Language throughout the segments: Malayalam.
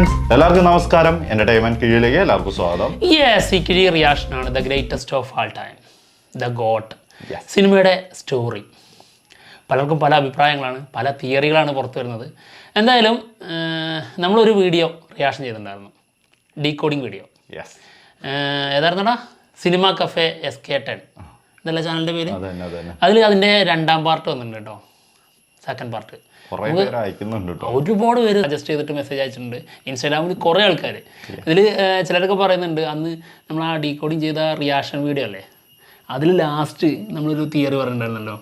ഫ്രണ്ട്സ്, എല്ലാവർക്കും നമസ്കാരം. എന്റർടൈൻമെന്റ് കിഴിയിലേക്ക് എല്ലാവർക്കും സ്വാഗതം. യെസ്, ഈ കിഴി റിയാക്ഷനാണ് the greatest of all time, the GOAT. സിനിമയുടെ സ്റ്റോറി പലർക്കും പല അഭിപ്രായങ്ങളാണ്, പല തിയറികളാണ് പുറത്തു വരുന്നത്. എന്തായാലും നമ്മളൊരു വീഡിയോ റിയാക്ഷൻ ചെയ്തിട്ടുണ്ടായിരുന്നു, ഡീകോഡിങ് വീഡിയോ. ഏതായിരുന്നടാ? സിനിമ കഫേ SK10 ഇതല്ല ചാനലിൻ്റെ പേര്. അതിൽ അതിൻ്റെ രണ്ടാം പാർട്ട് വന്നിട്ടുണ്ട് കേട്ടോ, സെക്കൻഡ് പാർട്ട്. ഒരുപാട് പേര് സജസ്റ്റ് ചെയ്തിട്ട് മെസ്സേജ് അയച്ചിട്ടുണ്ട്. ഇൻസ്റ്റാഗ്രാമിൽ കുറേ ആൾക്കാർ. ഇതിൽ ചിലരൊക്കെ പറയുന്നുണ്ട്, അന്ന് നമ്മൾ ആ ഡീകോഡിങ് ചെയ്ത റിയാക്ഷൻ വീഡിയോ അല്ലേ, അതിൽ ലാസ്റ്റ് നമ്മളൊരു തിയറി പറഞ്ഞിട്ടുണ്ടായിരുന്നല്ലോ,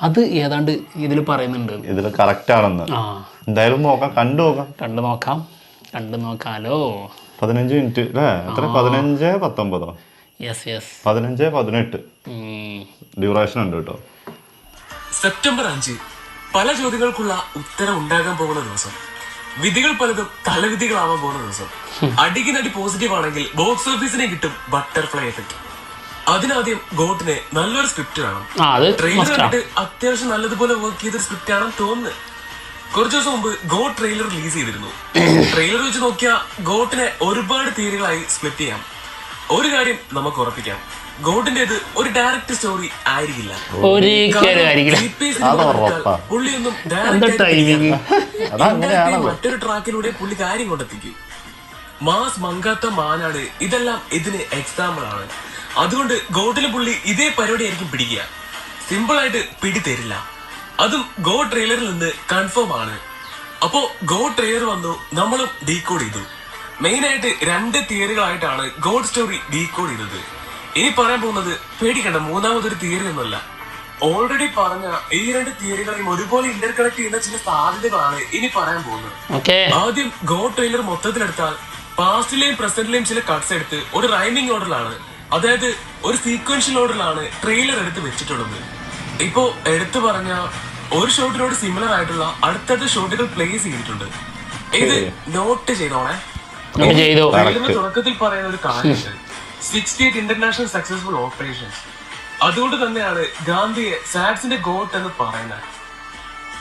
അത് ഏതാണ്ട് ഇതിൽ പറയുന്നുണ്ട്, ഇതിൽ കറക്റ്റ് ആണെന്ന്. എന്തായാലും നോക്കാം, കണ്ടു നോക്കാലോ. 15 മിനിറ്റ് അല്ലേ? എത്ര? 15-19 15-18 ഡ്യൂറേഷൻ ഉണ്ട് കേട്ടോ. സെപ്റ്റംബർ 5 പല ചോദ്യങ്ങൾക്കുള്ള ഉത്തരം ഉണ്ടാകാൻ പോകുന്ന ദിവസം. വിധികൾ പലതും തലവിധികളാവാൻ പോകുന്ന ദിവസം. അടിക്കിനടി പോസിറ്റീവ് ആണെങ്കിൽ ബോക്സ് ഓഫീസിനെ കിട്ടും ബട്ടർഫ്ലൈ എഫക്ട്. അതിനാദ്യം ഗോട്ടിന് നല്ലൊരു സ്ക്രിപ്റ്റ് വേണം. ട്രെയിലർ കണ്ടിട്ട് അത്യാവശ്യം നല്ലതുപോലെ വർക്ക് ചെയ്തൊരു സ്ക്രിപ്റ്റ് ആണെന്ന് തോന്നുന്നു. കുറച്ചു ദിവസം മുമ്പ് ഗോട്ട് ട്രെയിലർ റിലീസ് ചെയ്തിരുന്നു. ട്രെയിലർ വെച്ച് നോക്കിയാൽ ഗോട്ടിനെ ഒരുപാട് തിയറികളായി സ്പ്ലിറ്റ് ചെയ്യാം. ഒരു കാര്യം നമുക്ക് ഉറപ്പിക്കാം, ഗോട്ടിന്റേത് ഒരു ഡയറക്റ്റ് സ്റ്റോറി ആയിരിക്കില്ല. പുള്ളിയൊന്നും മറ്റൊരു ട്രാക്കിലൂടെ പുള്ളി കാര്യം കൊണ്ടെത്തിക്കും. മാസ് മങ്കാത്ത മാനാണ്, ഇതെല്ലാം ഇതിന് എക്സാമ്പിൾ ആണ്. അതുകൊണ്ട് ഗോട്ടിലെ പുള്ളി ഇതേ പരിപാടി ആയിരിക്കും പിടിക്കുക. സിമ്പിൾ ആയിട്ട് പിടി തരില്ല. അതും ഗോ ട്രെയിലറിൽ നിന്ന് കൺഫേം ആണ്. അപ്പോ ഗോ ട്രെയിലർ വന്നു, നമ്മളും ഡീകോഡ് ചെയ്തു. മെയിൻ ആയിട്ട് 2 തിയറികളായിട്ടാണ് ഗോഡ് സ്റ്റോറി ഡീകോഡ് ചെയ്തത്. ഇനി പറയാൻ പോകുന്നത് പേടിക്കണ്ട, മൂന്നാമതൊരു തിയറി ഒന്നുമല്ല. ഓൾറെഡി പറഞ്ഞ ഈ 2 തിയറികളെയും ഒരുപോലെ ഇന്റർകണക്ട് ചെയ്യുന്ന ചില സാധ്യതകളാണ് ഇനി പറയാൻ പോകുന്നത്. ആദ്യം ഗോ ട്രെയിലർ മൊത്തത്തിലെടുത്താൽ പാസ്റ്റിലെയും പ്രസന്റിലെയും ചില കട്ട്സ് എടുത്ത് ഒരു റൈമിംഗ് ഓർഡറിലാണ്, അതായത് ഒരു സീക്വൻഷ്യൽ ഓർഡറിലാണ് ട്രെയിലർ എടുത്ത് വെച്ചിട്ടുള്ളത്. ഇപ്പോ എടുത്തു പറഞ്ഞ ഒരു ഷോട്ടിനോട് സിമിലർ ആയിട്ടുള്ള അടുത്തടുത്ത ഷോട്ടുകൾ പ്ലേസ് ചെയ്തിട്ടുണ്ട്. ഇത് നോട്ട് ചെയ്തോണേ. ട്രെയിലറിന്റെ തുടക്കത്തിൽ പറയുന്ന ഒരു കാര്യമുണ്ട്, 68 ഇന്റർനാഷണൽ സക്സസ്ഫുൾ ഓപ്പറേഷൻസ്. അതുകൊണ്ട് തന്നെയാണ് ഗാന്ധിയെ സാഡ്സിന്റെ ഗോട്ട് എന്ന് പറയുന്നത്.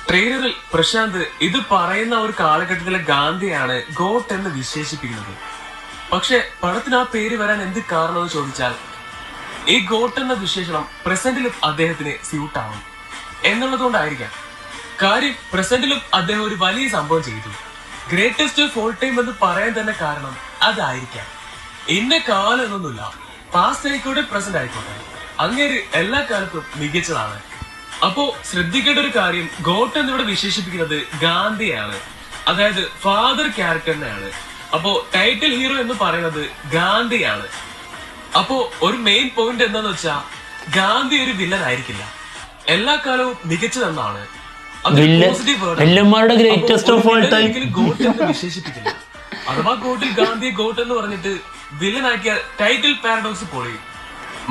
ട്രെയിലറിൽ പ്രശാന്ത് ഇത് പറയുന്ന ഒരു കാലഘട്ടത്തിലെ ഗാന്ധിയാണ് ഗോട്ട് എന്ന് വിശേഷിപ്പിക്കുന്നത്. പക്ഷെ പടത്തിന് ആ പേര് വരാൻ എന്ത് കാരണം എന്ന് ചോദിച്ചാൽ, ഈ ഗോട്ട് എന്ന വിശേഷണം പ്രസന്റിലും അദ്ദേഹത്തിന് സ്യൂട്ട് ആവും എന്നുള്ളതുകൊണ്ടായിരിക്കാം. കാര്യം പ്രസന്റിലും അദ്ദേഹം ഒരു വലിയ സംഭവം ചെയ്തു. ഗ്രേറ്റസ്റ്റ് ഓഫ് ഓൾ ടൈം എന്ന് പറയാൻ തന്നെ കാരണം അതായിരിക്കാം. ഇന്ന കാലം എന്നൊന്നുമില്ല, പാസ്റ്റ് ആയിക്കോട്ടെ പ്രസന്റ് ആയിക്കോട്ടെ, അങ്ങേര് എല്ലാ കാലത്തും മികച്ചതാണ്. അപ്പോ ശ്രദ്ധിക്കേണ്ട ഒരു കാര്യം, ഗോട്ട് എന്നിവിടെ വിശേഷിപ്പിക്കുന്നത് ഗാന്ധിയാണ്, അതായത് ഫാദർ ക്യാരക്ടറിനെയാണ്. അപ്പോ ടൈറ്റിൽ ഹീറോ എന്ന് പറയുന്നത് ഗാന്ധിയാണ്. അപ്പോ ഒരു മെയിൻ പോയിന്റ് എന്താന്ന് വെച്ചാ, ഗാന്ധി ഒരു വില്ലൻ ആയിരിക്കില്ല, എല്ലാ കാലവും മികച്ചതെന്നാണ്. ഗോട്ട് എന്ന് വിശേഷിപ്പിക്കില്ല. അഥവാ ഗോട്ടിൽ ഗാന്ധിയെ ഗോട്ട് എന്ന് പറഞ്ഞിട്ട് വില്ലനാക്കിയ ടൈറ്റിൽ പാരഡോക്സ് പൊളി.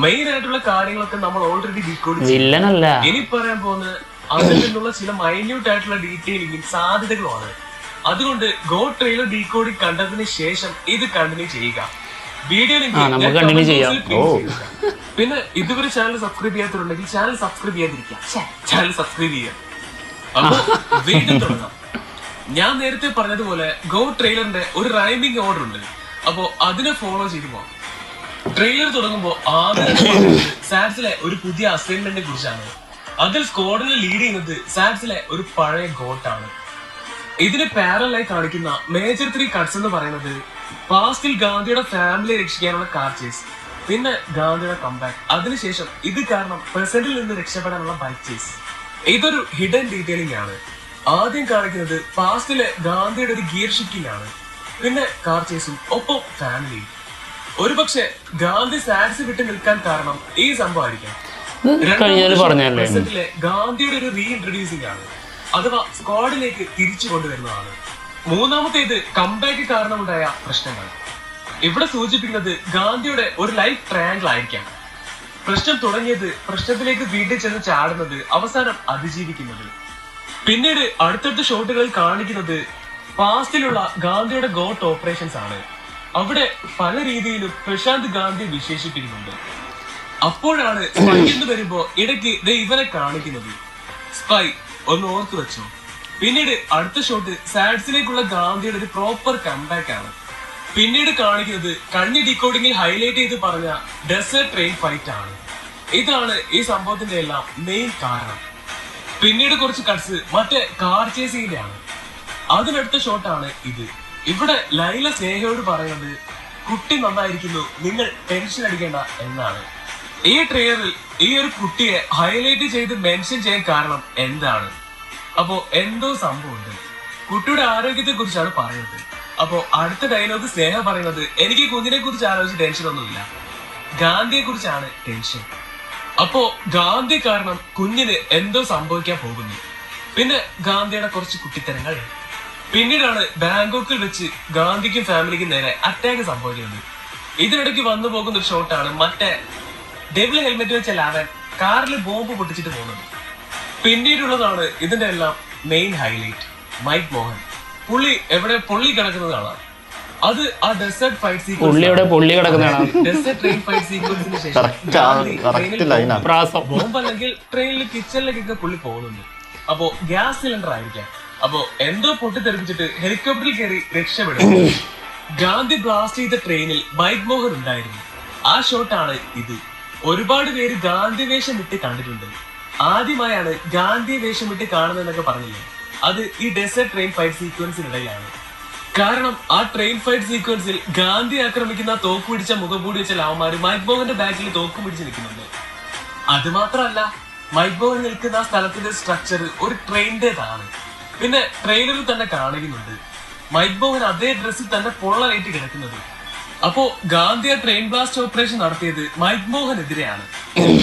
മെയിൻ ആയിട്ടുള്ള കാര്യങ്ങളൊക്കെ നമ്മൾ ഓൾറെഡി ഡീകോഡ് ചെയ്തു. ഇനി പറയാൻ പോകുന്ന അതിൽ നിന്നുള്ള ചില മൈന്യൂട്ട് ആയിട്ടുള്ള ഡീറ്റെയിലിംഗും സാധ്യതകളുമാണ്. അതുകൊണ്ട് ഗോട്ട് ട്രെയിലർ ഡീകോഡിംഗ് കണ്ടതിന് ശേഷം ഇത് കണ്ടിന്യൂ ചെയ്യുക. വീഡിയോ പിന്നെ ഇതുവരെ ചാനൽ സബ്സ്ക്രൈബ് ചെയ്യാത്തവരുണ്ടെങ്കിൽ ചാനൽ സബ്സ്ക്രൈബ് ചെയ്യാതിരിക്കാം, ചാനൽ സബ്സ്ക്രൈബ് ചെയ്യാം. അപ്പൊ വീഡിയോ തുടങ്ങാം. ഞാൻ നേരത്തെ പറഞ്ഞതുപോലെ ഗോ ട്രെയിലറിന്റെ ഒരു റൈമിംഗ് ഓർഡർ ഉണ്ട്, അപ്പോ അതിനെ ഫോളോ ചെയ്തു പോവാം. ട്രെയിലർ തുടങ്ങുമ്പോൾ ആദ്യം സാഡ്സിലെ ഒരു പുതിയ അസൈൻമെന്റിനെ കുറിച്ചാണ്. അതിൽ സ്ക്വാഡിനെ ലീഡ് ചെയ്യുന്നത് സാഡ്സിലെ ഒരു പഴയ ഗോട്ടാണ്. ഇതിന് പാരലായി കാണിക്കുന്ന മേജർ 3 കട്ട്സ് എന്ന് പറയുന്നത് പാസ്റ്റിൽ ഗാന്ധിയുടെ ഫാമിലിയെ രക്ഷിക്കാനുള്ള കാർ ചേസ്, പിന്നെ ഗാന്ധിയുടെ കംബാക്ക്, അതിനുശേഷം ഇത് കാരണം പ്രസന്റിൽ നിന്ന് രക്ഷപ്പെടാനുള്ള ബൈക്ക് ചേസ്. ഇതൊരു ഹിഡൻ ഡീറ്റെയിലിംഗ് ആണ്. ആദ്യം കാണിക്കുന്നത് പാസ്റ്റിലെ ഗാന്ധിയുടെ ഒരു ഗിയർ ഷിഫ്റ്റിംഗ് ആണ്, പിന്നെ കാർ ചേസും ഒപ്പം ഫാമിലിയും. ഒരുപക്ഷെ ഗാന്ധി സാഡ്സ് വിട്ട് നിൽക്കാൻ കാരണം ഈ സംഭവമായിരിക്കാം. പ്രസന്റിലെ ഗാന്ധിയുടെ ഒരു റീഇൻട്രൊഡ്യൂസിംഗ് ആണ്, അഥവാ സ്ക്വാഡിലേക്ക് തിരിച്ചു കൊണ്ടുവരുന്നതാണ്. മൂന്നാമത്തേത് കംബാക്ക് കാരണമുണ്ടായ പ്രശ്നങ്ങൾ. ഇവിടെ സൂചിപ്പിക്കുന്നത് ഗാന്ധിയുടെ ഒരു ലൈഫ് ട്രയാങ്കിൾ ആയിരിക്കാം. പ്രശ്നം തുടങ്ങിയത്, പ്രശ്നത്തിലേക്ക് വീണ്ടും ചെന്ന് ചാടുന്നത്, അവസാനം അതിജീവിക്കുന്നത്. പിന്നീട് അടുത്തടുത്ത ഷോട്ടുകളിൽ കാണിക്കുന്നത് പാസ്റ്റിലുള്ള ഗാന്ധിയുടെ ഗോട്ട് ഓപ്പറേഷൻസ് ആണ്. അവിടെ പല രീതിയിലും പ്രശാന്ത് ഗാന്ധി വിശേഷിപ്പിക്കുന്നുണ്ട്. അപ്പോഴാണ് സ്പൈ എന്ന് വരുമ്പോ ഇടയ്ക്ക് ഇവനെ കാണിക്കുന്നത്. സ്പൈ ഒന്ന് ഓർത്തു വെച്ചോ, പിന്നീട് അടുത്ത ഷോട്ട് സാഡ്സിലേക്കുള്ള ഗാന്ധിയുടെ ഒരു പ്രോപ്പർ കംബാക്ക് ആണ്. പിന്നീട് കാണിക്കുന്നത് കഴിഞ്ഞ ഡീകോഡിങ്ങിൽ ഹൈലൈറ്റ് ചെയ്ത് പറഞ്ഞ ഡെസേർട്ട് ട്രെയിൻ ഫൈറ്റ് ആണ്. ഇതാണ് ഈ സംഭവത്തിന്റെ എല്ലാം മെയിൻ കാരണം. പിന്നീട് കുറച്ച് കട്ട്സ് മറ്റേ കാർ ചേസിന്റെ ആണ്. അതിനടുത്ത ഷോട്ടാണ് ഇത്. ഇവിടെ ലൈല സ്നേഹയോട് പറയുന്നത് കുട്ടി നന്നായിരിക്കുന്നു, നിങ്ങൾ ടെൻഷൻ അടിക്കേണ്ട എന്നാണ്. ഈ ട്രെയിലറിൽ ഈ ഒരു കുട്ടിയെ ഹൈലൈറ്റ് ചെയ്ത് മെൻഷൻ ചെയ്യാൻ കാരണം എന്താണ്? അപ്പോ എന്തോ സംഭവമുണ്ട്. കുട്ടിയുടെ ആരോഗ്യത്തെ കുറിച്ചാണ് പറയുന്നത്. അപ്പോ അടുത്ത ഡയലോഗ് സ്നേഹ പറയുന്നത് എനിക്ക് കുഞ്ഞിനെ കുറിച്ച് ആലോചിച്ച് ടെൻഷൻ ഒന്നുമില്ല, ഗാന്ധിയെ കുറിച്ചാണ് ടെൻഷൻ. അപ്പോ ഗാന്ധി കാരണം കുഞ്ഞിന് എന്തോ സംഭവിക്കാൻ പോകുന്നു. പിന്നെ ഗാന്ധിയുടെ കുറച്ച് കുട്ടിത്തരങ്ങൾ. പിന്നീടാണ് ബാങ്കോക്കിൽ വെച്ച് ഗാന്ധിക്കും ഫാമിലിക്കും നേരെ അറ്റാക്ക് സംഭവിക്കുന്നത്. ഇതിനിടയ്ക്ക് വന്നു പോകുന്ന ഒരു ഷോട്ടാണ് മറ്റേ ഡെവിൾ ഹെൽമെറ്റ് വെച്ച ലാവൻ കാറിൽ ബോംബ് പൊട്ടിച്ചിട്ട് പോകുന്നത്. പിന്നീടുള്ളതാണ് ഇതിന്റെ എല്ലാം മെയിൻ ഹൈലൈറ്റ്. മൈക്ക് മോഹൻ പുള്ളി എവിടെ പൊള്ളി കിടക്കുന്നതാണ്. അത് ആ desert fight sequence, desert train fight സീക്വൻസിന് ശേഷം ബോംബ് അല്ലെങ്കിൽ ട്രെയിനിൽ കിച്ചണിലേക്കൊക്കെ പുള്ളി പോകുന്നുണ്ട്. അപ്പോ ഗ്യാസ് സിലിണ്ടർ ആയിരിക്കാം. അപ്പോ എന്തോ പൊട്ടിത്തെറിപ്പിച്ചിട്ട് ഹെലികോപ്റ്ററിൽ കയറി രക്ഷപ്പെടും. ഗാന്ധി ബ്ലാസ്റ്റ് ചെയ്ത ട്രെയിനിൽ മൈക്ക് മോഹൻ ഉണ്ടായിരുന്നു. ആ ഷോട്ടാണ് ഇത്. ഒരുപാട് പേര് ഗാന്ധി വേഷം ഇട്ട് കണ്ടിട്ടുണ്ട്. ആദ്യമായാണ് ഗാന്ധി വേഷം ഇട്ട് കാണുന്നതെന്നൊക്കെ പറഞ്ഞില്ലേ, അത് ഈ ഡെസേർട്ട് ട്രെയിൻ ഫൈറ്റ് സീക്വൻസിനിടയിലാണ്. കാരണം ആ ട്രെയിൻ ഫൈറ്റ് സീക്വൻസിൽ ഗാന്ധി ആക്രമിക്കുന്ന തോക്ക് പിടിച്ച മുഖംമൂടി വെച്ച ലാവന്മാര് മൈക്ക് മോഹന്റെ ബാക്കിൽ തോക്ക് പിടിച്ച് നിൽക്കുന്നുണ്ട്. അത് മാത്രമല്ല, മൈക്ക് മോഹൻ നിൽക്കുന്ന ആ സ്ഥലത്തിന്റെ സ്ട്രക്ചർ ഒരു ട്രെയിനിന്റേതാണ്. പിന്നെ ട്രെയിലറിൽ തന്നെ കാണിക്കുന്നുണ്ട് മൈക്ക് മോഹൻ അതേ ഡ്രസ്സിൽ തന്നെ പൊള്ളലേറ്റ് കിടക്കുന്നത്. അപ്പോ ഗാന്ധി ആ ട്രെയിൻ ബ്ലാസ്റ്റ് ഓപ്പറേഷൻ നടത്തിയത് മൈക്ക് മോഹനെതിരെയാണ്.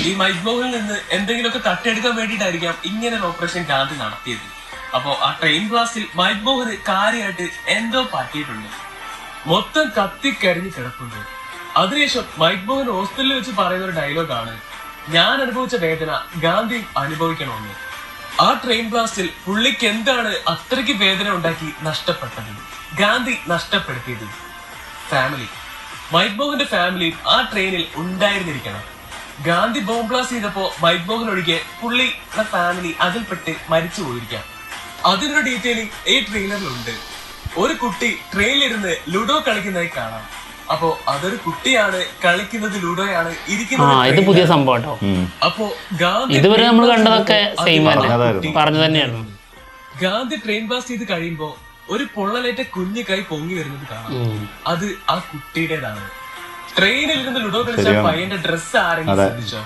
ഈ മൈക്ക് മോഹനിൽ നിന്ന് എന്തെങ്കിലുമൊക്കെ തട്ടിയെടുക്കാൻ വേണ്ടിയിട്ടായിരിക്കാം ഇങ്ങനെ ഒരു ഓപ്പറേഷൻ ഗാന്ധി നടത്തിയത്. അപ്പോ ആ ട്രെയിൻ ബ്ലാസ്റ്റിൽ മൈക്ക് മോഹന് കാര്യമായിട്ട് എന്തോ പറ്റിയിട്ടുണ്ട്. മൊത്തം കത്തിക്കരിഞ്ഞ് കിടപ്പുണ്ട്. അതിനുശേഷം മൈക്ക് മോഹൻ ഹോസ്പിറ്റലിൽ വെച്ച് പറയുന്ന ഒരു ഡയലോഗാണ്, ഞാൻ അനുഭവിച്ച വേദന ഗാന്ധി അനുഭവിക്കണമെന്ന്. ആ ട്രെയിൻ ബ്ലാസ്റ്റിൽ പുള്ളിക്ക് എന്താണ് അത്രയ്ക്ക് വേദന ഉണ്ടാക്കി നഷ്ടപ്പെട്ടത്, ഗാന്ധി നഷ്ടപ്പെടുത്തിയത്? ഫാമിലി. മൈക്ക് മോഹന്റെ ഫാമിലി ആ ട്രെയിനിൽ ഉണ്ടായിരുന്നിരിക്കണം. ഗാന്ധി ബോംബ് ബ്ലാസ്റ്റ് ചെയ്തപ്പോ മൈക്ക് മോഹൻ ഒഴികെ പുള്ളിയുടെ ഫാമിലി അതിൽപ്പെട്ട് മരിച്ചു പോയിരിക്കാം. അതിനൊരു ഡീറ്റെയിലിംഗ് ഈ ട്രെയിലറിലുണ്ട്. ഒരു കുട്ടി ട്രെയിനിലിരുന്ന് ലുഡോ കളിക്കുന്നതായി കാണാം. അപ്പോ അതൊരു കുട്ടിയാണ് കളിക്കുന്നത്, ലുഡോയാണ് ഇരിക്കുന്നത്. ഇത് പുതിയ സംഭവം. അപ്പോ ഗാന്ധി ഇതുവരെ നമ്മൾ കണ്ടതൊക്കെ പറഞ്ഞു തന്നെയാണ്. ഗാന്ധി ട്രെയിൻ ബ്ലാസ്റ്റ് ചെയ്ത് കഴിയുമ്പോ ഒരു പൊള്ളലേറ്റ കുഞ്ഞു കൈ പൊങ്ങി വരുന്നത് കാണാം. അത് ആ കുട്ടിയുടേതാണ്. ട്രെയിനിൽ ഇരുന്ന് ലുഡോ കളിച്ച പയ്യന്റെ ഡ്രസ് ആരെങ്കിലും ശ്രദ്ധിച്ചോ?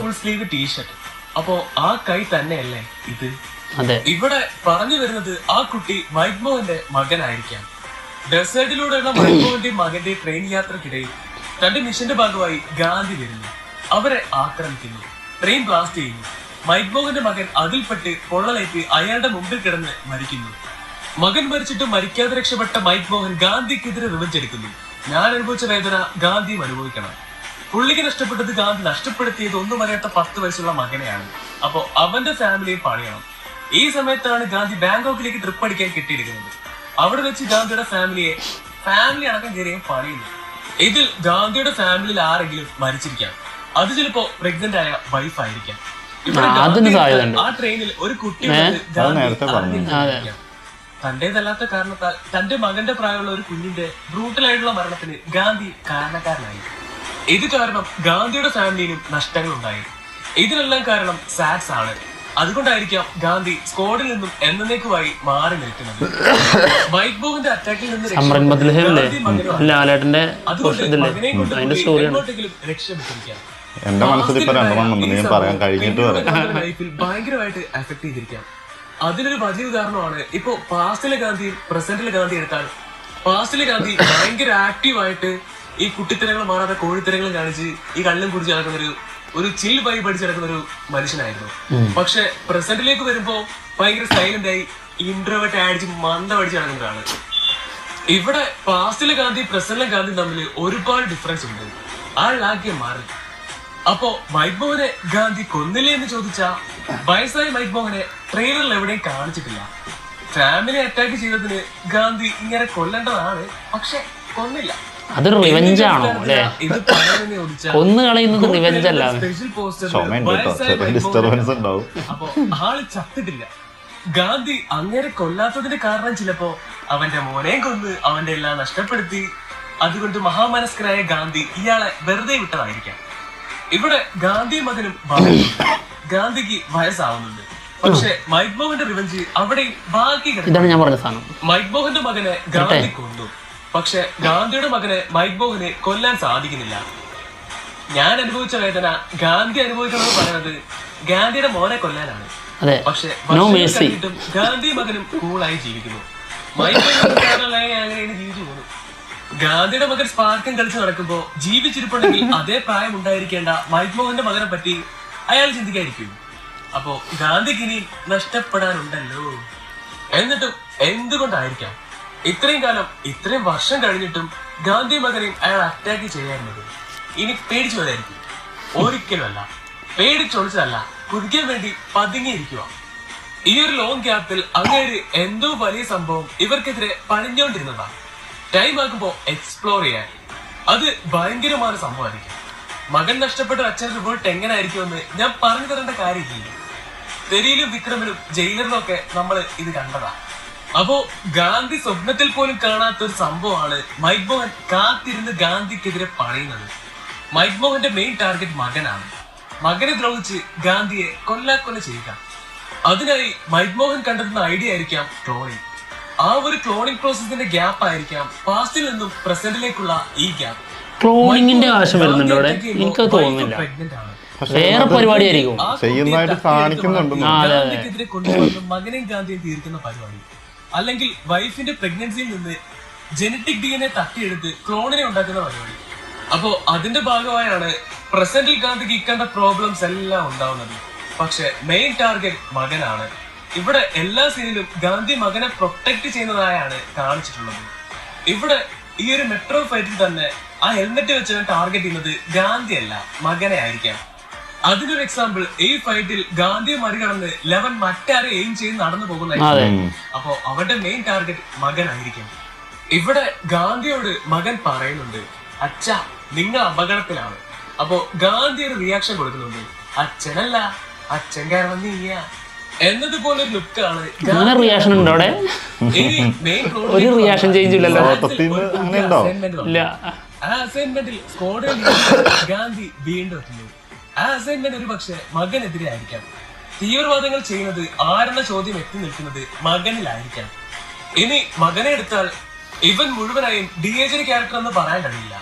Full sleeve T shirt. അപ്പോ ആ കൈ തന്നെയല്ലേ ഇത്? ഇവിടെ പറഞ്ഞു വരുന്നത് ആ കുട്ടി മൈക്ക് മോഹന്റെ മകനായിരിക്കാം. ഡെസേർട്ടിലൂടെയുള്ള മൈക്ക് മോഹന്റെയും മകന്റെ ട്രെയിൻ യാത്രക്കിടയിൽ തന്റെ മിഷന്റെ ഭാഗമായി ഗാന്ധി വരുന്നു. അവരെ ആക്രമിക്കുന്നു, ട്രെയിൻ ബ്ലാസ്റ്റ് ചെയ്യുന്നു. മൈക്ക് മോഹന്റെ മകൻ അതിൽപ്പെട്ട് പൊള്ളലേറ്റ് അയാളുടെ മുമ്പിൽ കിടന്ന് മരിക്കുന്നു. മകൻ മരിച്ചിട്ട് മരിക്കാതെ രക്ഷപ്പെട്ട മൈക്ക് മോഹൻ ഗാന്ധിക്കെതിരെ റിവഞ്ച് എടുക്കുന്നു. ഞാൻ അനുഭവിച്ച വേദന ഗാന്ധിയും അനുഭവിക്കണം. പുള്ളിക്ക് നഷ്ടപ്പെട്ടത് ഗാന്ധി നഷ്ടപ്പെടുത്തിയത് ഒന്നും അറിയാത്ത 10 വയസ്സുള്ള മകനെയാണ്. അപ്പോ അവന്റെ ഫാമിലിയെ പണിയണം. ഈ സമയത്താണ് ഗാന്ധി ബാങ്കോക്കിലേക്ക് ട്രിപ്പ് അടിക്കാൻ കിട്ടിയിരിക്കുന്നത്. അവിടെ വെച്ച് ഗാന്ധിയുടെ ഫാമിലി അടക്കം കയറിയ പണിയുന്നു. ഇതിൽ ഗാന്ധിയുടെ ഫാമിലിയിൽ ആരെങ്കിലും മരിച്ചിരിക്കാം. അത് ചിലപ്പോ പ്രഗ്നന്റ് ആയ വൈഫ് ആയിരിക്കാം. ആ ട്രെയിനിൽ ഒരു കുട്ടി തന്റേതല്ലാത്ത കാരണത്താൽ തന്റെ മകന്റെ പ്രായമുള്ള ഒരു കുഞ്ഞിന്റെ ബ്രൂട്ടലായിട്ടുള്ള മരണത്തിന് ഗാന്ധി കാരണക്കാരനായി. ഇത് കാരണം ഗാന്ധിയുടെ ഫാമിലിയിലും നഷ്ടങ്ങൾ ഉണ്ടായി. ഇതിനെല്ലാം കാരണം സാഡ്സ് ആണ്. അതുകൊണ്ടായിരിക്കാം ഗാന്ധി സ്ക്വാഡിൽ നിന്നും എന്നേക്കുമായി മാറി നിൽക്കുന്നത്. മൈക്ക് മോഹന്റെ അറ്റാക്കിൽ നിന്ന് രക്ഷപ്പെട്ടിരിക്കാം. ലൈഫിൽ ഭയങ്കരമായിട്ട് എഫക്ട് ചെയ്തിരിക്കാം. അതിനൊരു വലിയ ഉദാഹരണമാണ് ഇപ്പോ പാസ്റ്റിലെ ഗാന്ധിയും പ്രസന്റിലെ ഗാന്ധി എടുത്താൽ, പാസ്റ്റിലെ ഗാന്ധി ഭയങ്കര ആക്റ്റീവായിട്ട് ഈ കുട്ടിത്തരങ്ങൾ മാറാതെ കോഴിത്തരങ്ങൾ കാണിച്ച് ഈ കള്ളും കുടിച്ച് നടക്കുന്ന ഒരു ചിൽ വൈബ് അടിച്ച് നടക്കുന്ന ഒരു മനുഷ്യനായിരുന്നു. പക്ഷെ പ്രസന്റിലേക്ക് വരുമ്പോ ഭയങ്കര സൈലന്റ് ആയി ഇൻട്രോവേർട്ട് അടിച്ച് മന്ദം അടിച്ച് നടക്കുന്നതാണ്. ഇവിടെ പാസ്റ്റിലെ ഗാന്ധി പ്രസന്റിലെ ഗാന്ധി തമ്മിൽ ഒരുപാട് ഡിഫറൻസ് ഉണ്ട്. ആ ലാഗ്യം മാറി. അപ്പോ മൈക്ക് മോഹനെ ഗാന്ധി കൊന്നില്ലേ എന്ന് ചോദിച്ചാ, വയസ്സായ മൈക്ക് മോഹനെ ട്രെയിലറിൽ എവിടെയും കാണിച്ചിട്ടില്ല. ഫാമിലി അറ്റാക്ക് ചെയ്തതിന് ഗാന്ധി ഇങ്ങനെ കൊല്ലേണ്ടതാണ്, പക്ഷെ കൊന്നില്ല. അതൊരു റിവെഞ്ച് ആണോ അല്ലേ? ഇത് പറയുന്നതിനെ ചോദിച്ചാൽ കൊന്നു കളയുന്നത് റിവെഞ്ച് അല്ല. സ്പെഷ്യൽ പോസ്റ്റർ അപ്പോ ആള് ചത്തിട്ടില്ല. ഗാന്ധി അങ്ങനെ കൊല്ലാത്തതിന്റെ കാരണം ചിലപ്പോ അവന്റെ മോനെയും കൊന്ന് അവന്റെ എല്ലാം നഷ്ടപ്പെടുത്തി. അതുകൊണ്ട് മഹാമനസ്കനായ ഗാന്ധി ഇയാളെ വെറുതെ വിട്ടതായിരിക്കാം. ഇവിടെ ഗാന്ധി മകനും ഗാന്ധിക്ക് വയസ്സാവുന്നുണ്ട്. പക്ഷെ മൈക്ക് മോഹന്റെ റിവഞ്ച് അവിടെ ബാക്കി മൈക്ക് മോഹന്റെ മകനെ ഗാന്ധി കൊന്നു. പക്ഷെ ഗാന്ധിയുടെ മകനെ മൈക്ക് മോഹനെ കൊല്ലാൻ സാധിക്കുന്നില്ല. ഞാൻ അനുഭവിച്ച വേദന ഗാന്ധി അനുഭവിക്കണമെന്ന് പറയുന്നത് ഗാന്ധിയുടെ മോനെ കൊല്ലാനാണ്. പക്ഷെ ഗാന്ധി മകനും കൂളായി ജീവിക്കുന്നു. മൈക്ക് അങ്ങനെയാണ് ജീവിച്ചു പോകുന്നു. ഗാന്ധിയുടെ മകൻ സ്പാർക്കം കളിച്ച് നടക്കുമ്പോ ജീവിച്ചിരിപ്പുണ്ടെങ്കിൽ അതേ പ്രായം ഉണ്ടായിരിക്കേണ്ട മൈക്ക് മോഹന്റെ മകനെ പറ്റി അയാൾ ചിന്തിക്കാതിരിക്കും. അപ്പോ ഗാന്ധിക്ക് ഇനി നഷ്ടപ്പെടാനുണ്ടല്ലോ. എന്നിട്ടും എന്തുകൊണ്ടായിരിക്കാം ഇത്രയും കാലം ഇത്രയും വർഷം കഴിഞ്ഞിട്ടും ഗാന്ധി മകനെയും അയാൾ അറ്റാക്ക് ചെയ്യാറുള്ളത്? ഇനി പേടിച്ചു പോയതായിരിക്കും? ഒരിക്കലുമല്ല. പേടിച്ചൊളിച്ചതല്ല, കുതിക്കാൻ വേണ്ടി പതുങ്ങിയിരിക്കുക. ഈ ഒരു ലോങ് ഗ്യാപ്പിൽ അങ്ങേര് എന്തോ വലിയ സംഭവം ഇവർക്കെതിരെ പണിഞ്ഞുകൊണ്ടിരുന്നതാണ്. ടൈം ആകുമ്പോ എക്സ്പ്ലോർ ചെയ്യാൻ അത് ഭയങ്കരമായ സംഭവമായിരിക്കും. മകൻ നഷ്ടപ്പെട്ട അച്ഛൻ റിവോൾട്ട് എങ്ങനെ ആയിരിക്കുമെന്ന് ഞാൻ പറഞ്ഞു തരേണ്ട കാര്യമില്ല. തെരിയിലും വിക്രമിലും ജയിലറിലും ഒക്കെ നമ്മൾ ഇത് കണ്ടതാ. അപ്പോ ഗാന്ധി സ്വപ്നത്തിൽ പോലും കാണാത്ത ഒരു സംഭവമാണ് മൈക്ക് മോഹൻ കാത്തിരുന്ന് ഗാന്ധിക്കെതിരെ പണിയുന്നത്. മൈക്ക് മോഹന്റെ മെയിൻ ടാർഗറ്റ് മകനാണ്. മകനെ ദ്രോഹിച്ച് ഗാന്ധിയെ കൊല്ലാക്കൊല്ല ചെയ്യുക. അതിനായി മൈക്ക് മോഹൻ കണ്ടെത്തുന്ന ഐഡിയ ആയിരിക്കാം ക്ലോണിംഗ്. ആ ഒരു ക്ലോണിംഗ് പ്രോസസിന്റെ ഗ്യാപ്പ് ആയിരിക്കാം പാസ്റ്റിൽ നിന്നും പ്രസന്റിലേക്കുള്ള ഈ ഗ്യാപ്പ്. ക്ലോണിങ്ങിന്റെ ആവശ്യം വരുന്നുണ്ട് അവിടെ, എനിക്ക് തോന്നുന്നില്ല. വേറെ പരിപാടിയായിരിക്കും ചെയ്യുന്നതായിട്ട് കാണിക്കുന്നുണ്ട്. ഗാന്ധിക്കെതിരെ കൊണ്ടുവന്ന് മകനെയും ഗാന്ധിയും തീർക്കുന്ന പരിപാടി, അല്ലെങ്കിൽ വൈഫിന്റെ പ്രഗ്നൻസിയിൽ നിന്ന് ജനറ്റിക് DNA തട്ടിയെടുത്ത് ക്ലോണിനെ ഉണ്ടാക്കുന്ന പരിപാടി. അപ്പോ അതിന്റെ ഭാഗമായാണ് പ്രസന്റിൽ ഗാന്ധിക്ക് ഇക്കണ്ട പ്രോബ്ലംസ് എല്ലാം ഉണ്ടാവുന്നത്. പക്ഷെ മെയിൻ ടാർഗറ്റ് മകനാണ്. ഇവിടെ എല്ലാ സീനിലും ഗാന്ധി മകനെ പ്രൊട്ടക്ട് ചെയ്യുന്നതായാണ് കാണിച്ചിട്ടുള്ളത്. ഇവിടെ ഈ ഒരു മെട്രോ ഫൈറ്റിൽ തന്നെ ആ ഹെൽമെറ്റ് വെച്ച് ടാർഗറ്റ് ചെയ്യുന്നത് ഗാന്ധി അല്ല, മകനെ ആയിരിക്കാം. അതിനൊരു എക്സാമ്പിൾ, ഈ ഫൈറ്റിൽ ഗാന്ധിയെ മറികടന്ന് ലെവൻ മറ്റാരെ എയിം ചെയ്ത് നടന്നു പോകുന്നതായിരിക്കും. അപ്പോ അവരുടെ മെയിൻ ടാർഗറ്റ് മകനായിരിക്കും. ഇവിടെ ഗാന്ധിയോട് മകൻ പറയുന്നുണ്ട്, അച്ഛാ നിങ്ങൾ അപകടത്തിലാണ്. അപ്പോ ഗാന്ധി ഒരു റിയാക്ഷൻ കൊടുക്കുന്നുണ്ട്, അച്ഛനല്ല, അച്ഛൻ കാരണം നീയാ എന്നതുപോലെ ഒരു ലുക്കാണ്. റിയാക്ഷൻ ഉണ്ടോ അവിടെ? ഒരു റിയാക്ഷൻ ചേഞ്ച് ഇല്ലല്ലോ. ആ അസൈൻമെന്റിൽ സ്ക്വാഡിൽ ഗാന്ധി വീണ്ടും എത്തുന്നു. ആ അസൈൻമെന്റ് ഒരു പക്ഷെ മകനെതിരെ ആയിരിക്കാം. തീവ്രവാദങ്ങൾ ചെയ്യുന്നത് ആരെന്ന ചോദ്യം എത്തി നിൽക്കുന്നത് മകനിലായിരിക്കാം. ഇനി മകനെ എടുത്താൽ ഇവൻ മുഴുവനായും DAG ക്യാരക്ടർ എന്ന് പറയാൻ കഴിയില്ല.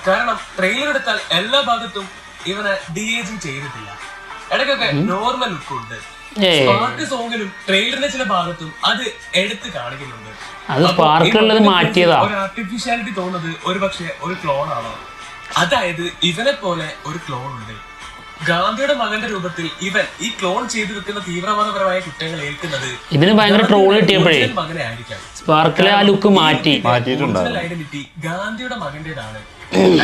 കാരണം ട്രെയിലർ എടുത്താൽ എല്ലാ ഭാഗത്തും ഇവനെ DAG ചെയ്തിട്ടില്ല. ഇടയ്ക്കൊക്കെ നോർമൽ ലുക്കുണ്ട്. സ്പാർക്ക് സോങ്ങിലും ട്രെയിലറിന്റെ ചില ഭാഗത്തും അത് എടുത്ത് കാണിക്കുന്നുണ്ട്. ഒരു ആർട്ടിഫിഷ്യാലിറ്റി തോന്നുന്നത് ഒരു പക്ഷെ ഒരു ക്ലോൺ ആണോ? അതായത് ഇവനെ പോലെ ഒരു ക്ലോൺ ഉണ്ട്. ഗാന്ധിയുടെ മകന്റെ രൂപത്തിൽ ഇവൻ ഈ ക്ലോൺ ചെയ്തു വെക്കുന്ന തീവ്രവാദപരമായ കുറ്റങ്ങൾ ഏൽക്കുന്നത് ഇതിന് ഭയങ്കര ട്രോൾ കിട്ടിയപ്പോഴേ മകനെ ആയിരിക്കാം. സ്പാർക്കിലെ ആ ലുക്ക് ഐഡന്റിറ്റി ഗാന്ധിയുടെ മകന്റേതാണ്.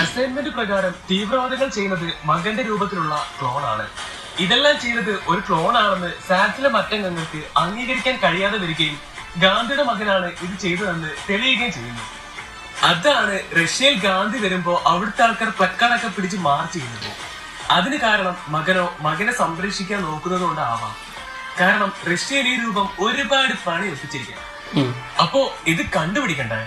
അസൈൻമെന്റ് പ്രകാരം തീവ്രവാദികൾ ചെയ്യുന്നത് മകന്റെ രൂപത്തിലുള്ള ക്ലോൺ ആണ്. ഇതെല്ലാം ചെയ്യുന്നത് ഒരു ക്ലോൺ ആണെന്ന് സാറ്റിലെ മറ്റംഗങ്ങൾക്ക് അംഗീകരിക്കാൻ കഴിയാതെ വരികയും ഗാന്ധിയുടെ മകനാണ് ഇത് ചെയ്തതെന്ന് തെളിയുകയും ചെയ്യുന്നു. അതാണ് റഷ്യയിൽ ഗാന്ധി വരുമ്പോ അവിടുത്തെ ആൾക്കാർ പ്ലക്കാർഡൊക്കെ പിടിച്ച് മാർച്ച് ചെയ്യുന്നത്. അതിന് കാരണം മകനെ സംരക്ഷിക്കാൻ നോക്കുന്നത് കൊണ്ടാവാം. കാരണം റഷ്യയിൽ ഈ രൂപം ഒരുപാട് പണി ഒപ്പിച്ചിരിക്കാം. അപ്പോ ഇത് കണ്ടുപിടിക്കണ്ടേ?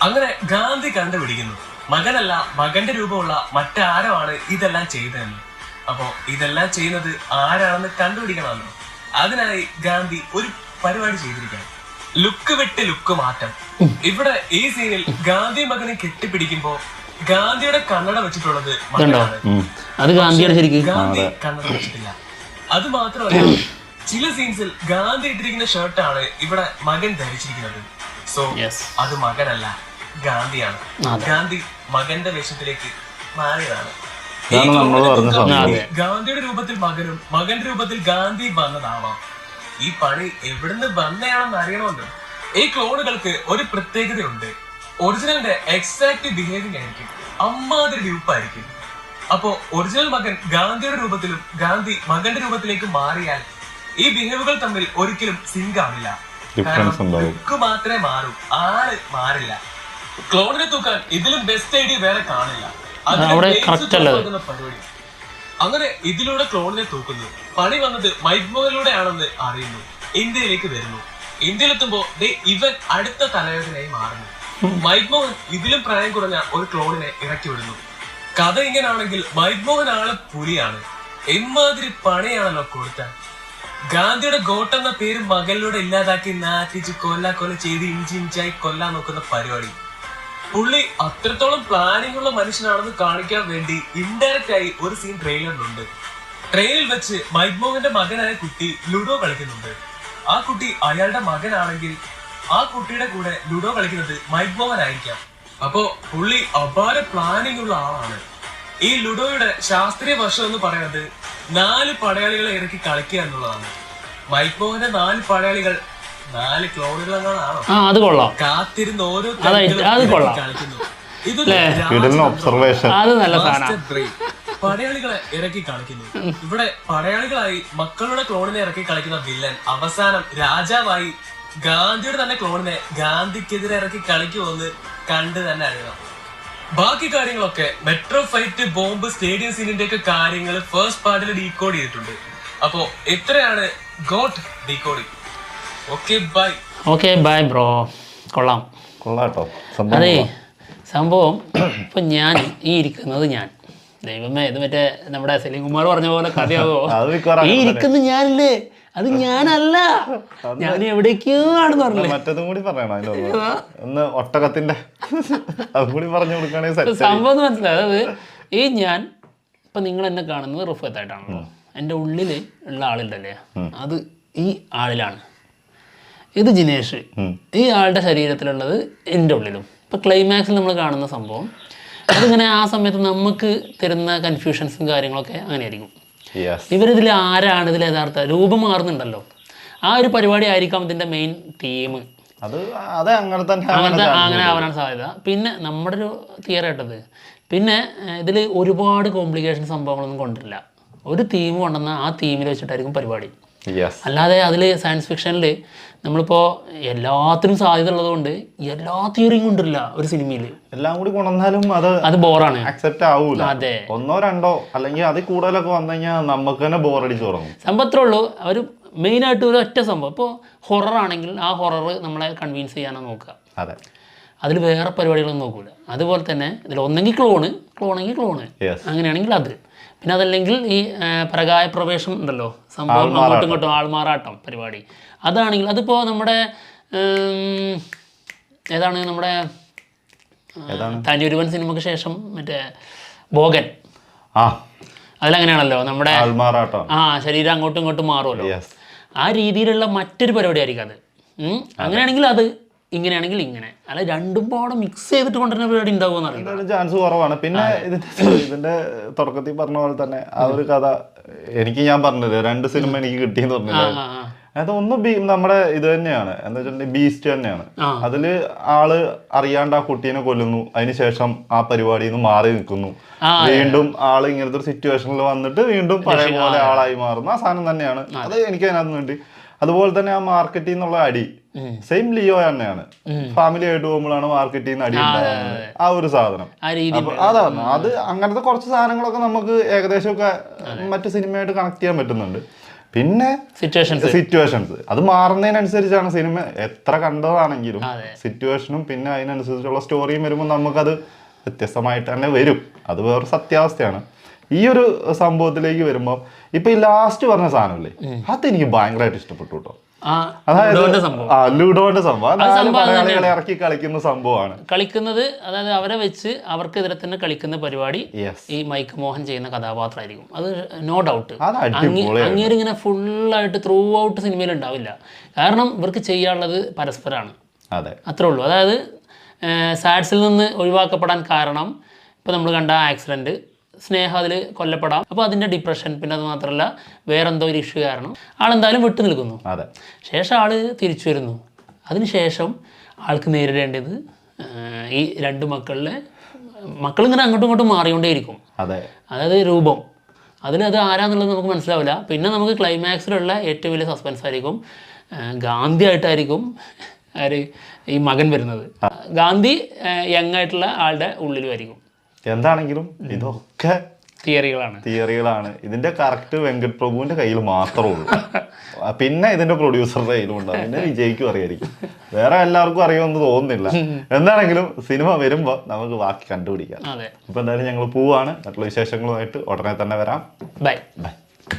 അങ്ങനെ ഗാന്ധി കണ്ടുപിടിക്കുന്നു, മകനല്ല മകന്റെ രൂപമുള്ള മറ്റാരോ ആണ് ഇതെല്ലാം ചെയ്തതെന്ന്. അപ്പോ ഇതെല്ലാം ചെയ്യുന്നത് ആരാണെന്ന് കണ്ടുപിടിക്കണമല്ലോ. അതിനായി ഗാന്ധി ഒരു പരിപാടി ചെയ്തിരിക്കാം, ലുക്ക് വിട്ട് ലുക്ക് മാറ്റം. ഇവിടെ ഈ സീനിൽ ഗാന്ധി മകനെ കെട്ടിപ്പിടിക്കുമ്പോ ഗാന്ധിയുടെ കണ്ണട വെച്ചിട്ടുള്ളത് മകനാണ്. ഗാന്ധി കണ്ണട വെച്ചിട്ടില്ല. അത് മാത്രമല്ല, ചില സീൻസിൽ ഗാന്ധി ഇട്ടിരിക്കുന്ന ഷർട്ടാണ് ഇവിടെ മകൻ ധരിച്ചിരിക്കുന്നത്. സോ അത് മകനല്ല, ഗാന്ധിയാണ്. ഗാന്ധി മകന്റെ വേഷത്തിലേക്ക് മാറിയതാണ്. ഗാന്ധിയുടെ രൂപത്തിൽ മകനും മകന്റെ രൂപത്തിൽ ഗാന്ധി വന്നതാവാം. ഈ പണി എവിടുന്ന് വന്നയാണെന്ന് അറിയണമല്ലോ. ഈ ക്ലോണുകൾക്ക് ഒരു പ്രത്യേകതയുണ്ട്, ഒറിജിനലിന്റെ എക്സാക്ട് ബിഹേവിംഗ് ആയിരിക്കും, അമ്മാതിരി ഡ്യൂപ്പായിരിക്കും. അപ്പോ ഒറിജിനൽ മകൻ ഗാന്ധിയുടെ രൂപത്തിലും ഗാന്ധി മകന്റെ രൂപത്തിലേക്ക് മാറിയാൽ ഈ ബിഹേവുകൾ തമ്മിൽ ഒരിക്കലും സിങ്ക് ആവില്ല. ലുക്ക് മാത്രമേ മാറൂ, ആള് മാറില്ല. ക്ലോണിനെ തൂക്കാൻ ഇതിലും ബെസ്റ്റ് ഐഡിയ വേറെ കാണില്ല. പരിപാടി. അങ്ങനെ ഇതിലൂടെ ക്ലോണിനെ തൂക്കുന്നു. പണി വന്നത് മൈക്ക് മോഹനിലൂടെ ആണെന്ന് അറിയുന്നു. ഇന്ത്യയിലേക്ക് വരുന്നു. ഇന്ത്യയിലെത്തുമ്പോ ഇവൻ അടുത്ത തലവേദനയായി മാറുന്നു. മൈക്ക് മോഹൻ ഇതിലും പ്രായം കുറഞ്ഞ ഒരു ക്ലോണിനെ ഇറക്കി വിടുന്നു. കഥ ഇങ്ങനാണെങ്കിൽ മൈക്ക് മോഹൻ ആള് പുലിയാണ്. എമ്മാതിരി പണിയാണല്ലോ കൊടുത്താൽ. ഗാന്ധിയുടെ ഗോട്ട് എന്ന പേര് മകളിലൂടെ ഇല്ലാതാക്കി നാറ്റിച്ച് കൊല്ല ചെയ്ത് ഇഞ്ചിഞ്ചായി കൊല്ലാൻ നോക്കുന്ന പരിപാടി. പുള്ളി അത്രത്തോളം പ്ലാനിംഗ് ഉള്ള മനുഷ്യനാണെന്ന് കാണിക്കാൻ വേണ്ടി ഇൻഡയറക്റ്റ് ആയി ഒരു സീൻ ട്രെയിലറിലുണ്ട്. ട്രെയിനിൽ വെച്ച് മൈക്ക് മോഹന്റെ മകനായ കുട്ടി ലുഡോ കളിക്കുന്നുണ്ട്. ആ കുട്ടി അയാളുടെ മകനാണെങ്കിൽ ആ കുട്ടിയുടെ കൂടെ ലുഡോ കളിക്കുന്നത് മൈക്ക് മോഹൻ ആയിരിക്കാം. അപ്പോ പുള്ളി അപാര പ്ലാനിംഗ് ഉള്ള ആളാണ്. ഈ ലുഡോയുടെ ശാസ്ത്രീയ വശം എന്ന് പറയുന്നത് 4 പടയാളികളെ ഇറക്കി കളിക്കുക എന്നുള്ളതാണ്. മൈക്ക് മോഹന്റെ 4 പടയാളികൾ 4 ക്ലോണുകളാണോ? അത് കൊള്ളാം. കാത്തിരുന്ന് ഓരോ കളിക്കുന്നു. പടയാളികളെ ഇറക്കി കളിക്കുന്നു. ഇവിടെ പടയാളികളായി മക്കളുടെ ക്ലോണിനെ ഇറക്കി കളിക്കുന്ന വില്ലൻ അവസാനം രാജാവായി ഗാന്ധിയുടെ തന്നെ ക്ലോണിനെ ഗാന്ധിക്കെതിരെ ഇറക്കി കളിക്കുമെന്ന് കണ്ട് തന്നെ അറിയണം. ബാക്കി കാര്യങ്ങളൊക്കെ മെട്രോ ഫൈറ്റ്, ബോംബ്, സ്റ്റേഡിയം സീനിന്റെ ഒക്കെ കാര്യങ്ങൾ ഫസ്റ്റ് പാർട്ടിൽ ഡീകോഡ് ചെയ്തിട്ടുണ്ട്. അപ്പോ ഇത്രയാണ് GOAT decoding. Okay bye bro. കൊള്ളാട്ടോ. അതെ, സംഭവം ഇപ്പൊ ഞാൻ ഈ ഇരിക്കുന്നത് ഞാൻ ദൈവമേ, ഇത് മറ്റേ നമ്മുടെ സലീം കുമാർ പറഞ്ഞ പോലെ കഥയാവോ? ഈ ഇരിക്കുന്ന ഞാനില്ലേ, അത് ഞാനല്ല, ഞാൻ എവിടേക്കോ ആണെന്ന് പറഞ്ഞില്ലേ. മറ്റതും കൂടി പറയണോ? ഒന്ന് ഒട്ടകത്തിന്റെ അതും കൂടി പറഞ്ഞു കൊടുക്കുകയാണെങ്കിൽ സംഭവം മനസ്സിലായി. അതായത് ഈ ഞാൻ ഇപ്പൊ നിങ്ങൾ എന്നെ കാണുന്നത് റിഫത്തായിട്ടാണല്ലോ. എൻ്റെ ഉള്ളിൽ ഉള്ള ആളുണ്ടല്ലേ, അത് ഈ ആളിലാണ്. ഇത് ജിനേഷ്, ഈ ആളുടെ ശരീരത്തിലുള്ളത് എൻ്റെ ഉള്ളിലും. ഇപ്പൊ ക്ലൈമാക്സിൽ നമ്മൾ കാണുന്ന സംഭവം അതിങ്ങനെ ആ സമയത്ത് നമുക്ക് തരുന്ന കൺഫ്യൂഷൻസും കാര്യങ്ങളൊക്കെ അങ്ങനെ ആയിരിക്കും. ഇവരിതിൽ ആരാണ്, ഇതിൽ യഥാർത്ഥ രൂപം മാറുന്നുണ്ടല്ലോ. ആ ഒരു പരിപാടി ആയിരിക്കാം ഇതിൻ്റെ മെയിൻ തീം. അങ്ങനെ ആവാനാണ് സാധ്യത. പിന്നെ നമ്മുടെ ഒരു തിയറി ആയിട്ടത്. പിന്നെ ഇതിൽ ഒരുപാട് കോംപ്ലിക്കേഷൻ സംഭവങ്ങളൊന്നും കൊണ്ടില്ല. ഒരു തീം കൊണ്ടുവന്നാൽ ആ തീമിൽ വെച്ചിട്ടായിരിക്കും പരിപാടി. അല്ലാതെ അതിൽ സയൻസ് ഫിക്ഷനിൽ നമ്മളിപ്പോൾ എല്ലാത്തിനും സാധ്യത ഉള്ളതുകൊണ്ട് എല്ലാ തിയറിയും കൊണ്ടില്ല ഒരു സിനിമയിൽ. എല്ലാം കൂടി കൊണ്ടുവന്നാലും അത് ബോറാണ്, അക്സെപ്റ്റ് ആവൂല. അതെ, 1 2 അല്ലെങ്കിൽ അതിൽ കൂടുതലൊക്കെ വന്നു കഴിഞ്ഞാൽ നമുക്ക് തന്നെ ബോറടിച്ച് തുടങ്ങും. സംഭവത്രേ ഉള്ളൂ. ഒരു മെയിനായിട്ട് ഒരു ഒറ്റ സംഭവം. ഇപ്പോൾ ഹൊറർ ആണെങ്കിൽ ആ ഹൊറർ നമ്മളെ കൺവിൻസ് ചെയ്യാനാണ് നോക്കുക. അതെ, അതിൽ വേറെ പരിപാടികളൊന്നും നോക്കൂല. അതുപോലെ തന്നെ ഇതിൽ ഒന്നെങ്കിൽ ക്ലോണെങ്കിൽ ക്ലോണ്, അങ്ങനെയാണെങ്കിൽ അത്. പിന്നെ അതല്ലെങ്കിൽ ഈ പ്രകായ പ്രവേശം ഉണ്ടല്ലോ സംഭവം, അങ്ങോട്ടും ഇങ്ങോട്ടും ആൾമാറാട്ടം പരിപാടി. അതാണെങ്കിൽ അതിപ്പോൾ നമ്മുടെ ഏതാണ് നമ്മുടെ തനിയൊരുവൻ സിനിമയ്ക്ക് ശേഷം മറ്റേ ബോഗൻ, അതിലങ്ങനെയാണല്ലോ നമ്മുടെ ശരീരം അങ്ങോട്ടും ഇങ്ങോട്ടും മാറുമല്ലോ. ആ രീതിയിലുള്ള മറ്റൊരു പരിപാടി ആയിരിക്കും അത്. അങ്ങനെയാണെങ്കിൽ അത്, ഇങ്ങനെയാണെങ്കിൽ ഇങ്ങനെ, അല്ല രണ്ടും പാടെ മിക്സ് ചെയ്തിട്ട് കൊണ്ടുവരുന്ന പരിപാടി ഉണ്ടാവുമെന്ന് അറിയില്ല. ചാൻസ് കുറവാണ്. പിന്നെ ഇതിന്റെ തുടക്കത്തിൽ പറഞ്ഞ പോലെ തന്നെ ആ ഒരു കഥ ഞാൻ പറഞ്ഞത് 2 സിനിമ എനിക്ക് കിട്ടിയെന്ന് പറഞ്ഞില്ല. അതൊന്ന് നമ്മുടെ ഇത് തന്നെയാണ്, എന്താ വെച്ചിട്ടുണ്ടെങ്കിൽ ബീസ്റ്റ് തന്നെയാണ്. അതില് ആള് അറിയാണ്ട് ആ കുട്ടീനെ കൊല്ലുന്നു, അതിനുശേഷം ആ പരിപാടിയിൽ നിന്ന് മാറി നിൽക്കുന്നു, വീണ്ടും ആള് ഇങ്ങനത്തെ ഒരു സിറ്റുവേഷനിൽ വന്നിട്ട് വീണ്ടും പഴയ പോലെ ആളായി മാറുന്നു. ആ സാധനം തന്നെയാണ് അത് എനിക്ക് അതിനകത്ത് വേണ്ടി. അതുപോലെ തന്നെ ആ മാർക്കറ്റിൽ നിന്നുള്ള അടി സെയിം ലിയോ തന്നെയാണ്. ഫാമിലി ആയിട്ട് പോകുമ്പോഴാണ് മാർക്കറ്റിൽ നിന്ന് അടി ഉണ്ടാകുന്നത്. ആ ഒരു സാധനം അതാണ്. അത് അങ്ങനത്തെ കുറച്ച് സാധനങ്ങളൊക്കെ നമുക്ക് ഏകദേശമൊക്കെ മറ്റു സിനിമയായിട്ട് കണക്ട് ചെയ്യാൻ പറ്റുന്നുണ്ട്. പിന്നെ സിറ്റുവേഷൻസ് അത് മാറുന്നതിനനുസരിച്ചാണ് സിനിമ എത്ര കണ്ടതാണെങ്കിലും സിറ്റുവേഷനും പിന്നെ അതിനനുസരിച്ചുള്ള സ്റ്റോറിയും വരുമ്പോൾ നമുക്കത് വ്യത്യസ്തമായിട്ട് തന്നെ വരും. അത് വേറൊരു സത്യാവസ്ഥയാണ്. ഈ ഒരു സംഭവത്തിലേക്ക് വരുമ്പോൾ ഇപ്പൊ ഈ ലാസ്റ്റ് പറഞ്ഞ സാധനമില്ലേ, അതെനിക്ക് ഭയങ്കരമായിട്ട് ഇഷ്ടപ്പെട്ടു കേട്ടോ. അതായത് ലുഡോന്റെ സംഭവം പടയാളികളെ ഇറക്കി കളിക്കുന്ന സംഭവമാണ് കളിക്കുന്നത്. അതായത് അവരെ വെച്ച് അവർക്കെതിരെ തന്നെ കളിക്കുന്ന പരിപാടി ഈ മൈക്ക് മോഹൻ ചെയ്യുന്ന കഥാപാത്രമായിരിക്കും. അത് നോ ഡൗട്ട്. അങ്ങേരിങ്ങനെ ഫുള്ളായിട്ട് ത്രൂ ഔട്ട് സിനിമയിൽ ഉണ്ടാവില്ല. കാരണം ഇവർക്ക് ചെയ്യാനുള്ളത് പരസ്പരമാണ്. അത്രേ ഉള്ളൂ. അതായത് സാഡ്സിൽ നിന്ന് ഒഴിവാക്കപ്പെടാൻ കാരണം ഇപ്പോൾ നമ്മൾ കണ്ട ആക്സിഡൻറ്റ്, സ്നേഹം അതിൽ കൊല്ലപ്പെടാം. അപ്പോൾ അതിൻ്റെ ഡിപ്രഷൻ, പിന്നെ അത് മാത്രമല്ല വേറെന്തോ ഒരു ഇഷ്യൂ കാരണം ആളെന്തായാലും വിട്ടു നിൽക്കുന്നു. ശേഷം ആൾ തിരിച്ചു വരുന്നു. അതിനുശേഷം ആൾക്ക് നേരിടേണ്ടത് ഈ 2 മക്കളിങ്ങനെ അങ്ങോട്ടും ഇങ്ങോട്ടും മാറിക്കൊണ്ടേയിരിക്കും. അതായത് രൂപം അതിലത് ആരാന്നുള്ളത് നമുക്ക് മനസ്സിലാവില്ല. പിന്നെ നമുക്ക് ക്ലൈമാക്സിലുള്ള ഏറ്റവും വലിയ സസ്പെൻസ് ആയിരിക്കും ഗാന്ധി ആയിട്ടായിരിക്കും ഈ മകൻ വരുന്നത്. ഗാന്ധി യങ് ആയിട്ടുള്ള ആളുടെ ഉള്ളിലും ആയിരിക്കും. എന്താണെങ്കിലും ഇതൊക്കെ തിയറികളാണ്. ഇതിന്റെ കറക്റ്റ് വെങ്കട് പ്രഭുവിന്റെ കയ്യിൽ മാത്രമേ ഉള്ളൂ. പിന്നെ ഇതിന്റെ പ്രൊഡ്യൂസറുടെ കയ്യിലും ഉണ്ടാവും. പിന്നെ വിജയ്ക്കും അറിയായിരിക്കും, വേറെ എല്ലാവർക്കും അറിയുമെന്ന് തോന്നുന്നില്ല. എന്താണെങ്കിലും സിനിമ വരുമ്പോ നമുക്ക് ബാക്കി കണ്ടുപിടിക്കാം. അപ്പൊ എന്തായാലും ഞങ്ങൾ പോവാണ്. മറ്റുള്ള വിശേഷങ്ങളുമായിട്ട് ഉടനെ തന്നെ വരാം. ബൈ.